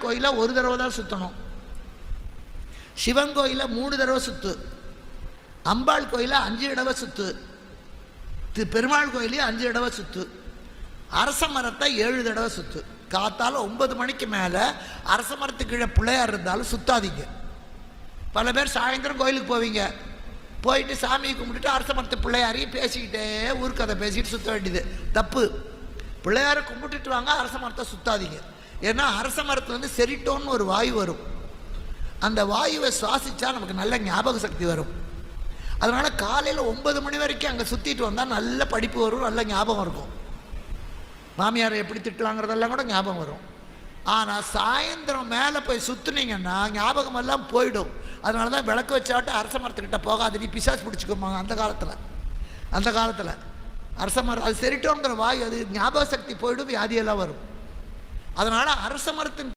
கோயிலை ஒரு தடவை தான் சுற்றணும், சிவன் கோயிலை 3 தடவை சுற்று, அம்பாள் கோயிலை 5 தடவை சுற்று, பெருமாள் கோயிலையும் 5 தடவை சுற்று, அரச மரத்தை 7 தடவை சுற்று. காத்தால 9 மணிக்கு மேலே அரச மரத்துக்கு கீழே பிள்ளையார் இருந்தாலும் சுத்தாதீங்க. பல பேர் சாயந்தரம் கோயிலுக்கு போவீங்க, போயிட்டு சாமியை கும்பிட்டுட்டு அரச மரத்து பிள்ளையாரையும் பேசிக்கிட்டே ஊர்க்கதை பேசிக்கிட்டு சுற்ற வேண்டியது தப்பு. பிள்ளையாரை கும்பிட்டுட்டு வாங்க, அரச மரத்தை சுத்தாதீங்க. ஏன்னா அரச மரத்துலேருந்து செரிட்டோன்னு ஒரு வாயு வரும், அந்த வாயுவை சுவாசித்தா நமக்கு நல்ல ஞாபக சக்தி வரும். அதனால் காலையில் 9 மணி வரைக்கும் அங்கே சுற்றிட்டு வந்தால் நல்ல படிப்பு வரும், நல்ல ஞாபகம் இருக்கும். மாமியாரை எப்படி திட்டுவாங்கிறதெல்லாம் கூட ஞாபகம் வரும். ஆனால் சாயந்தரம் மேலே போய் சுற்றுனீங்கன்னா ஞாபகம் எல்லாம் போயிடும். அதனால தான் விளக்கு வச்சாட்டு அரச மரத்துக்கிட்ட போகாது, நீ பிசாசு பிடிச்சிக்கோமாங்க. அந்த காலத்தில் அரச மரம் அது செரிட்டோங்கிற வாயு, அது ஞாபக சக்தி போயிடும், வியாதியெல்லாம் வரும். அதனால் அரச மரத்தின்